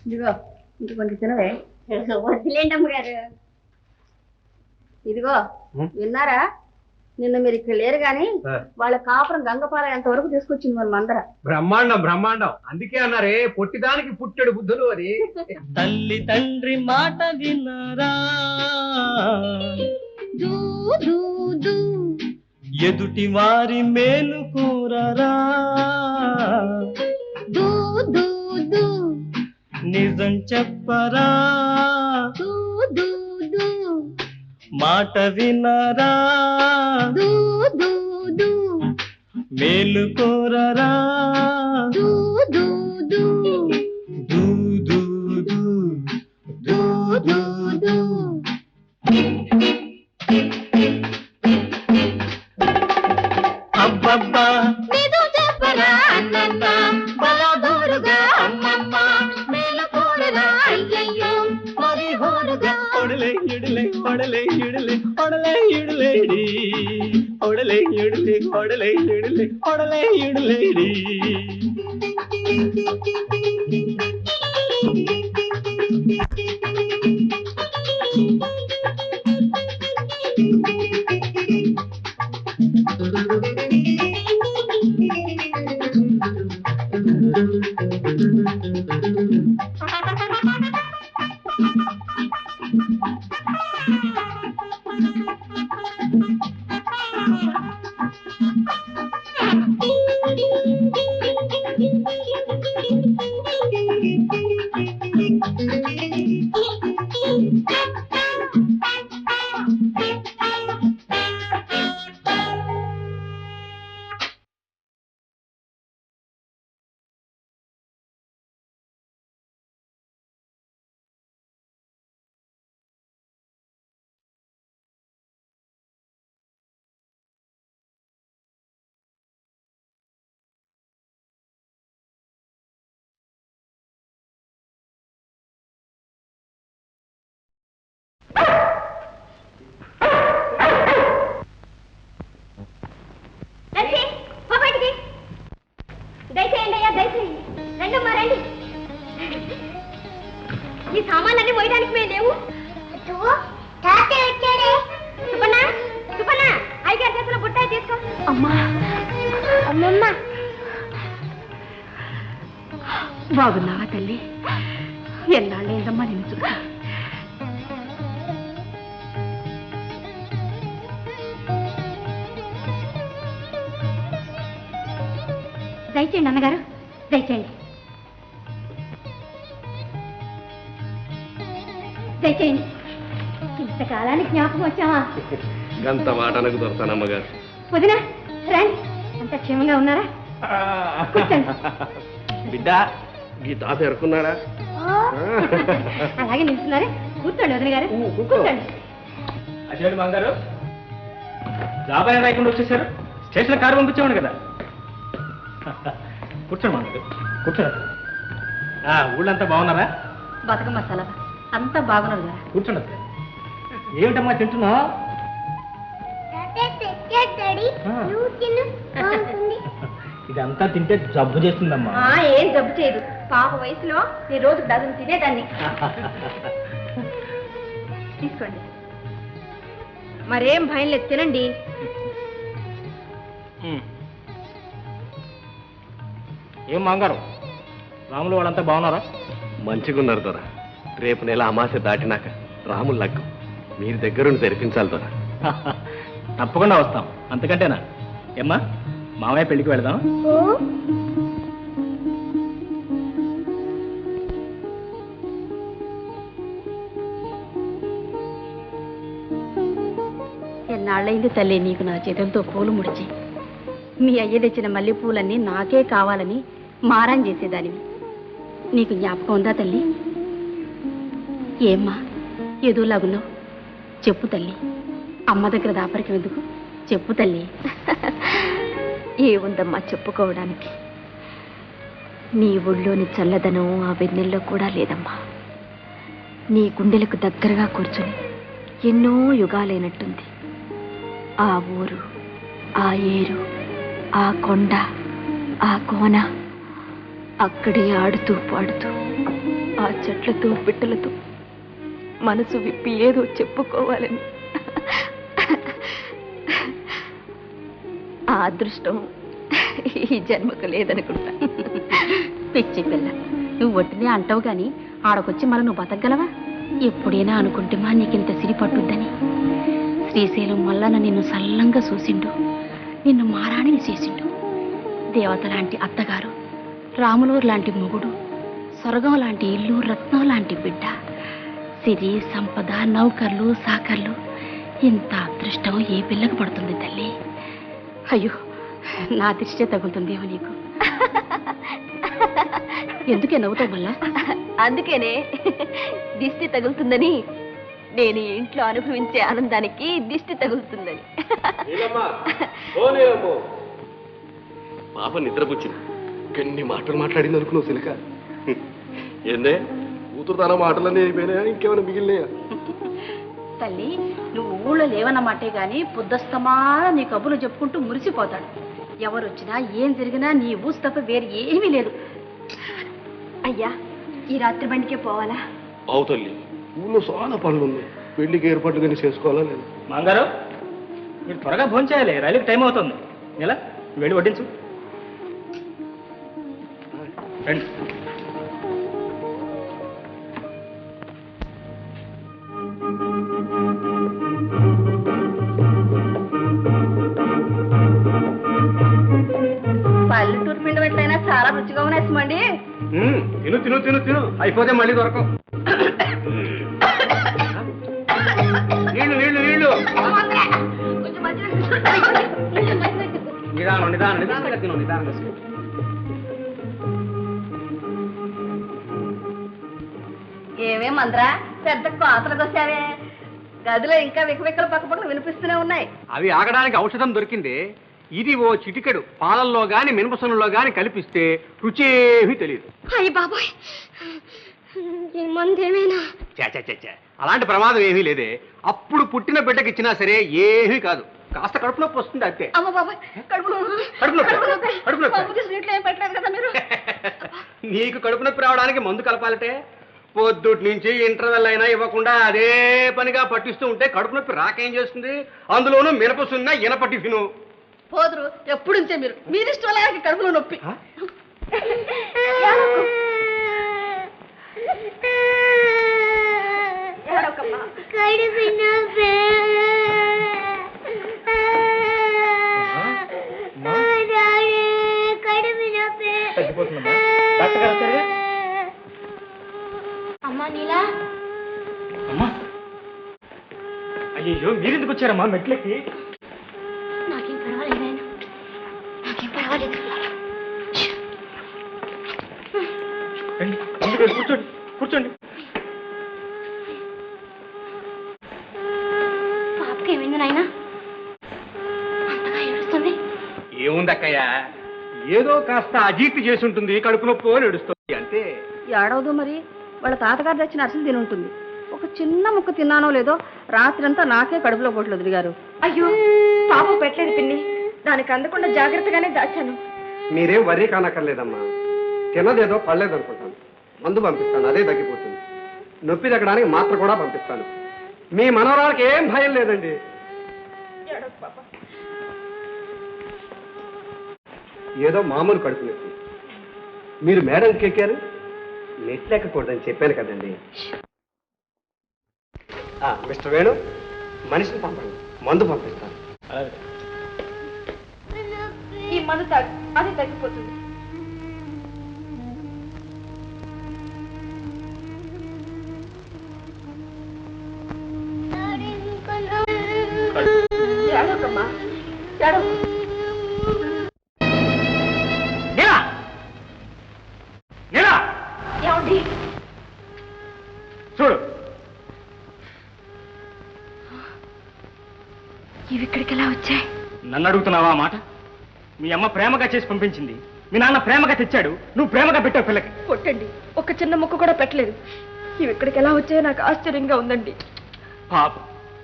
ఇదిగో ఇంక కొంచెం తినవే. వదిలేంటమ్మ గారు. ఇదిగో విన్నారా, నిన్న మీరు ఇక్కడ లేరు గాని వాళ్ళ కాపురం గంగపాల ఎంత వరకు తీసుకొచ్చింది మన మందర. బ్రహ్మాండం బ్రహ్మాండం. అందుకే అన్నారే పొట్టిదానికి పుట్టెడు బుద్ధులు అని. తల్లి తండ్రి మాట విన్నారా, ఎదుటి వారి మేలు కోరరా, నిజం చెప్పరా, మాట వినరా, మేలు కోరరా, అబ్బబ్బా చెప్పరా అన్నమ్మ, బలదూరుగా అమ్మమ్మ, మేలు కోరరా అయ్యయ్యో మరి హోరుగా, ఒడలే ఇడలే ఒడలే ఇడలే ఒడలే ఇడలేడి, ఒడలే ఇడలే ఒడలే ఇడలే ఒడలే ఇడలేడి. దయచేయండి అయ్యా, దయచేయండి. రండమ్మా రండి. ఈ సామాన్లన్నీ పోయడానికి మేము లేవు. సుపన్న సుపన్న అయ్యగారి చేతిలో బుట్టాయి తీసుకో. అమ్మా అమ్మమ్మ, బాగున్నావా తల్లి? ఎన్నాళ్ళేందమ్మా నేను చూస్తా. దయచేయండి అన్నగారు, దయచేయండి దయచేయండి. ఇంతకాలానికి జ్ఞాపకం వచ్చావా? గంత మాట నాకు దొరతానమ్మగారు. వదినా రండి, అంత క్షేమంగా ఉన్నారా? బిడ్డ ఈ తాత ఎరుకున్నాడా? అలాగే నిలుస్తున్నారే. కూర్చోండి వదిన గారు, కూర్చోండి. అదేంటి మంగారు, జాబాయ్ రాయకుండా వచ్చేసారు? స్టేషన్ కారు పంపించామండి కదా. కూర్చోండి మంగారు, కూర్చోండి. ఊళ్ళంతా బాగున్నారా? బతకమ్మ సలవ అంతా బాగున్నారు కదా. కూర్చోండి. ఏమిటమ్మా తింటున్నావు? ఇదంతా తింటే జబ్బు చేస్తుందమ్మా. ఏం జబ్బు చేయదు. పాప వయసులో నీ రోజు డజన్ తినేదాన్ని. తీసుకోండి, మరేం భయం లేదు, తినండి. ఏం మంగారు, రాములు వాళ్ళంతా బాగున్నారా? మంచిగున్నారు దొర. రేపు నెల అమాస దాటినాక రాములు లగ్గం మీరు దగ్గరుండి జరిపించాలి దొర. తప్పకుండా వస్తాం. అంతకంటేనా? ఏమ్మా మామయ్య పెళ్లికి వెళదాం. ఎన్నాళ్ళైంది తల్లి నీకు నా చేతులతో పూలు ముడిచి. మీ అయ్య తెచ్చిన మల్లెపూలన్నీ నాకే కావాలని మారం చేసేదానివి. నీకు జ్ఞాపకం ఉందా తల్లి? ఏమ్మా ఎదులాగున్నావు? చెప్పు తల్లి. అమ్మ దగ్గర దాపరికి ఎందుకు? చెప్పు తల్లి. ఏముందమ్మా చెప్పుకోవడానికి? నీ ఒళ్ళోని చల్లదనం ఆ వెన్నెల్లో కూడా లేదమ్మా. నీ గుండెలకు దగ్గరగా కూర్చుని ఎన్నో యుగాలైనట్టుంది. ఆ ఊరు, ఆ ఏరు, ఆ కొండ, ఆ కోన, అక్కడే ఆడుతూ పాడుతూ ఆ చెట్లతో పిట్టలతో మనసు విప్పి ఏదో చెప్పుకోవాలని. ఆ అదృష్టం ఈ జన్మకు లేదనుకుంటా. పిచ్చి పిల్ల, నువ్వు ఒట్టినే అంటావు గాని ఆడకొచ్చి మళ్ళీ నువ్వు బతకగలవా? ఎప్పుడైనా అనుకుంటే మా నీకింత సిరి పట్టుద్దని. శ్రీశైలం మల్లన నిన్ను సల్లంగా చూసిండు, నిన్ను మారాణిని చేసిండు. దేవత లాంటి అత్తగారు, రాములూరు లాంటి మొగుడు, స్వర్గం లాంటి ఇల్లు, రత్నం లాంటి బిడ్డ, సిరి సంపద, నౌకర్లు, సాకర్లు. ఇంత అదృష్టం ఏ పిల్లకు పడుతుంది తల్లి? అయ్యో, నా దృష్టే తగులుతుందేమో నీకు. ఎందుకే నవ్వుతావు మళ్ళా? అందుకేనే దిష్టి తగులుతుందని. నేను ఇంట్లో అనుభవించే ఆనందానికి దిష్టి తగులుతుందని. పాప నిద్రపుచ్చింది. ఎన్ని మాటలు మాట్లాడింది అనుకున్నావు సిలిక? ఏందే కూతురు తన మాటలన్నీ అయిపోయినాయా? ఇంకేమైనా మిగిలినాయా? తల్లి, నువ్వు ఊళ్ళో లేవన్నమాటే గాని పొద్దుస్తమా నీ కబుర్లు చెప్పుకుంటూ మురిసిపోతాడు. ఎవరొచ్చినా ఏం జరిగినా నీ ఊసు తప్ప వేరు ఏమీ లేదు. అయ్యా, ఈ రాత్రి బండికే పోవాలా? అవు తల్లి, ఊళ్ళో చాలా పనులు ఉన్నాయి. పెళ్లికి ఏర్పాట్లు కానీ చేసుకోవాలా లేదు? మాంగారు, మీరు త్వరగా ఫోన్ చేయాలి, రైలుకి టైం అవుతుంది. ఎలా వెళ్ళి వడ్డించు. రండి. పల్లెటూరు పిండి వెట్లైనా చాలా రుచిగా ఉన్నాయి సుమండి. తిను తిను తిను తిను, అయిపోతే మళ్ళీ దొరకవు. నీళ్ళు నీళ్ళు నీళ్ళు. నిదానం నిదానం నిదానంగా తిను, నిదానంగా తిను. ఏమేమందరా పెద్ద కోతలకు వచ్చావే? గదిలో ఇంకా వికవికలు పక్కపక్కలు వినిపిస్తూనే ఉన్నాయి. అవి ఆగడానికి ఔషధం దొరికింది. ఇది ఓ చిటికెడు పాలల్లో గాని మినపసనుల్లో గాని కలిపిస్తే రుచేమీ తెలియదు. అయ్యి బాబాయ్, ఈ మందేమైనా? అలాంటి ప్రమాదం ఏమీ లేదే. అప్పుడు పుట్టిన బిడ్డకి ఇచ్చినా సరే ఏమీ కాదు. కాస్త కడుపు నొప్పి వస్తుంది అంతే. అమ్మ బాబాయ్, కడుపు నీట్లో ఏం పెట్టలేదు కదా మీరు? నీకు కడుపు నొప్పి రావడానికి మందు కలపాలటే పొద్దుటి నుంచి ఇంటర్వెల్ అయినా ఇవ్వకుండా అదే పనిగా పట్టిస్తూ ఉంటే కడుపు నొప్పి రాకేం చేస్తుంది? అందులోనూ మినపసున్న ఇనప టిఫిను. పోదురు ఎప్పుడు ఉంచే మీరు, మీరిష్టం వల్ల కడుపులో నొప్పి. అమ్మా నీలా. అమ్మా, అయ్యో మీరెందుకు వచ్చారమ్మా మెట్లకి? నాకేం పర్వాలేదు, నాకేం పర్వాలేదు. కూర్చోండి కూర్చోండి. పాపకి ఏమైంది నాయనా? అంతగా ఏడుస్తుంది. ఏముంది అక్కయ్య, ఏదో కాస్త అజీర్తి చేసి ఉంటుంది, కడుపు నొప్పి అని ఏడుస్తుంది అంతే. ఏడవదు మరి, వాళ్ళ తాతగారు తెచ్చిన అసలు తిని ఉంటుంది. ఒక చిన్న ముక్క తిన్నానో లేదో రాత్రంతా నాకే కడుపులో పొట్లు వదిలిగారు. అయ్యో, పాప పెట్టలేదు పిన్ని, దానికి అందకుండా జాగ్రత్తగానే దాచాను. మీరేం వరీ కానక్కర్లేదమ్మా. తినదేదో పడలేదు అనుకుంటాను. మందు పంపిస్తాను, అదే తగ్గిపోతుంది. నొప్పి తగ్గడానికి మాత్ర కూడా పంపిస్తాను. మీ మనవరాలకి ఏం భయం లేదండి. ఏదో మామూలు కడుపు నొప్పి. మీరు మేడంకి ఎక్కారు, నెట్లెక్కకూడదని చెప్పాను కదండి. మిస్టర్ వేణు, మనిషిని పంపండి, మందు పంపిస్తాను. ఈ మందు తాగు, అది తగ్గిపోతుంది. ఏడవకమ్మా, ఏడవ. ఏమండి? చూడు, ఇవి ఇక్కడికి ఎలా వచ్చాయి? నన్ను అడుగుతున్నావా ఆ మాట? మీ అమ్మ ప్రేమగా చేసి పంపించింది, మీ నాన్న ప్రేమగా తెచ్చాడు, నువ్వు ప్రేమగా పెట్టావు పిల్లకి. కొట్టండి, ఒక చిన్న ముక్క కూడా పెట్టలేదు. ఇవి ఇక్కడికి ఎలా వచ్చాయో నాకు ఆశ్చర్యంగా ఉందండి. పాప,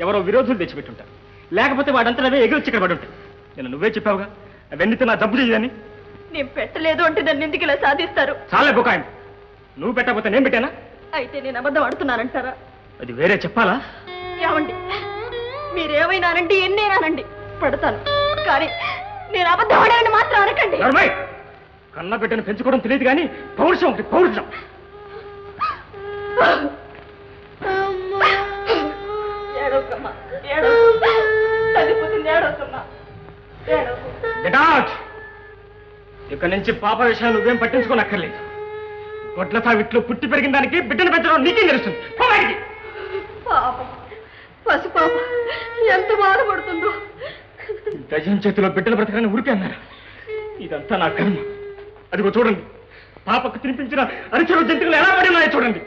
ఎవరో విరోధులు తెచ్చిపెట్టుంటారు, లేకపోతే వాడంతా అవే ఎగిరొచ్చి ఇక్కడ పడి ఉంటాయి. నేను నువ్వే చెప్పావుగా అవన్నీ నా జబ్బు చేయదని. నేను పెట్టలేదు అంటే నన్ను ఎందుకు ఇలా సాధిస్తారు? చాలా బుకాయం. నువ్వు పెట్టకపోతే నేను పెట్టానా? అయితే నేను అబద్ధం ఆడుతున్నానంటారా? అది వేరే చెప్పాలా? ఏమండి, మీరేమైనానండి, ఎన్నేనానండి, పడతాను. కానీ నేను అబద్ధం ఆడానని మాత్రం అనకండి. కన్న బిడ్డను పెంచుకోవడం తెలియదు కానీ పౌరుషం ఒకటి, పౌరుషం. ఏడవకమ్మా, తగ్గిపోతుంది, ఏడవకమ్మా, ఏడవకు. ఇక్కడి నుంచి పాప విషయం నువ్వేం పట్టించుకోనక్కర్లేదు. గొడ్ల సావిట్లో పుట్టి పెరిగిన దానికి బిడ్డను పెంచడం నీకేం తెలుస్తుంది? పాపం, పసిపాప ఎంత బాధపడుతుందో. దయ్యం చేతిలో బిడ్డలు బ్రతకని ఊరికే అన్నారు. ఇదంతా నా కర్మ. అదిగో చూడండి, పాపకు తినిపించిన అరిచర జంతువులు ఎలా పడి ఉన్నాయో చూడండి.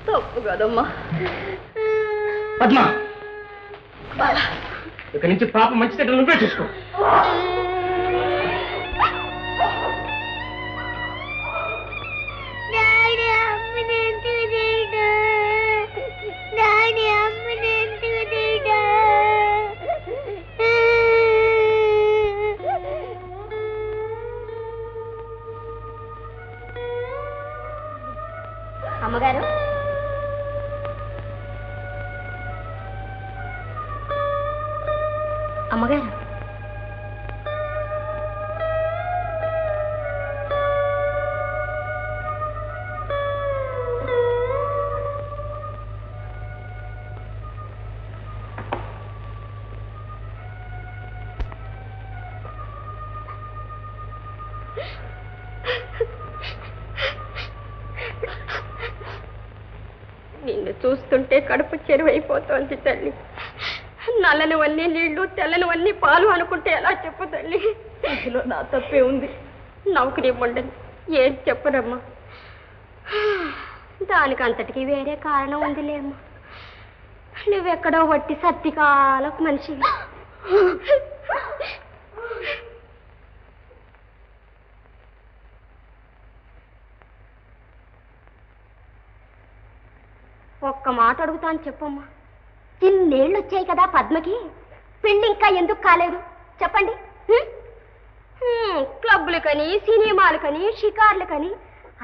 తప్పు కదమ్మా. పద్మ, ఇక్కడి నుంచి పాప మంచి చెడ్డలు నువ్వే చూసుకో. అమ్మగారు, అమ్మగారు, నిన్ను చూస్తుంటే కడుపు చెరువైపోతోంది తల్లి. నల్లని నీళ్లు, తెల్లని పాలు అనుకుంటే ఎలా చెప్పు తల్లి? ఇందులో నా తప్పే ఉంది. నౌకరీ ఇవ్వండి, ఏం చెప్పనమ్మా. దానికంతటికి వేరే కారణం ఉందిలేమ్మా. నువ్వెక్కడో వట్టి సత్తికాలకు మనిషి. ఒక్క మాట అడుగుతాను చెప్పమ్మా. ఇన్నేళ్ళు వచ్చాయి కదా పద్మకి, పెళ్లి ఇంకా ఎందుకు కాలేదు చెప్పండి? క్లబ్బులకని, సినిమాలకని, షికార్లకని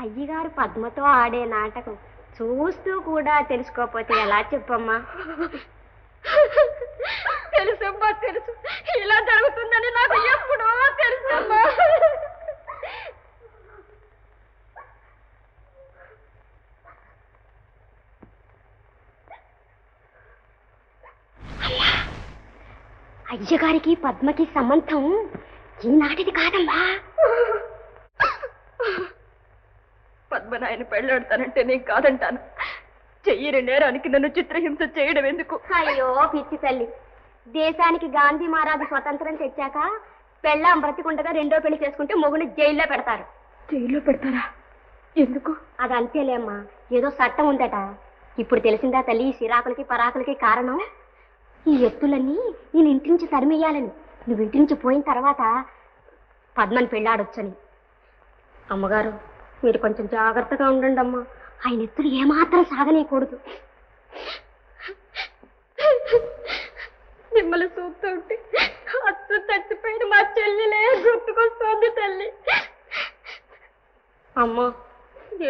అయ్యగారు పద్మతో ఆడే నాటకం చూస్తూ కూడా తెలుసుకోకపోతే ఎలా చెప్పమ్మా? తెలుసమ్మా, తెలుసు. ఇలా జరుగుతుందని నాకు ఎప్పుడో తెలుసమ్మా. అయ్యగారికి పద్మకి సంబంధం ఈనాటిది కాదమ్మా. పద్మనాయన పెళ్ళాడతానంటే నేను కాదంటాను. చెయ్యని నేరానికి నన్ను చిత్రహింస చేయడం ఎందుకు? అయ్యో పిచ్చి తల్లి, దేశానికి గాంధీ మహారాజు స్వతంత్రం తెచ్చాక పెళ్ళాం బ్రతికుండగా రెండో పెళ్లి చేసుకుంటే మొగుని జైల్లో పెడతారు. జైల్లో పెడతారా? ఎందుకు? అది అంతేలేమ్మా, ఏదో చట్టం ఉందట. ఇప్పుడు తెలిసిందా తల్లి ఈ సిరాకులకి పరాకులకి కారణం? ఈ ఎత్తులన్నీ నేను ఇంటి నుంచి తరిమేయాలని, నువ్వు ఇంటి నుంచి పోయిన తర్వాత పద్మని పెళ్ళాడొచ్చని. అమ్మగారు, మీరు కొంచెం జాగ్రత్తగా ఉండండి అమ్మా. ఆయన ఎత్తులు ఏమాత్రం సాగనేయకూడదు. మిమ్మల్ని చూస్తుంటే అచ్చు చచ్చిపోయిన మా చెల్లిలే గుర్తుకొస్తోంది తల్లి. అమ్మా,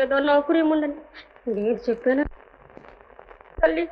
ఏదో నౌకరీ ఉండండి, నేను చెప్పాను తల్లి.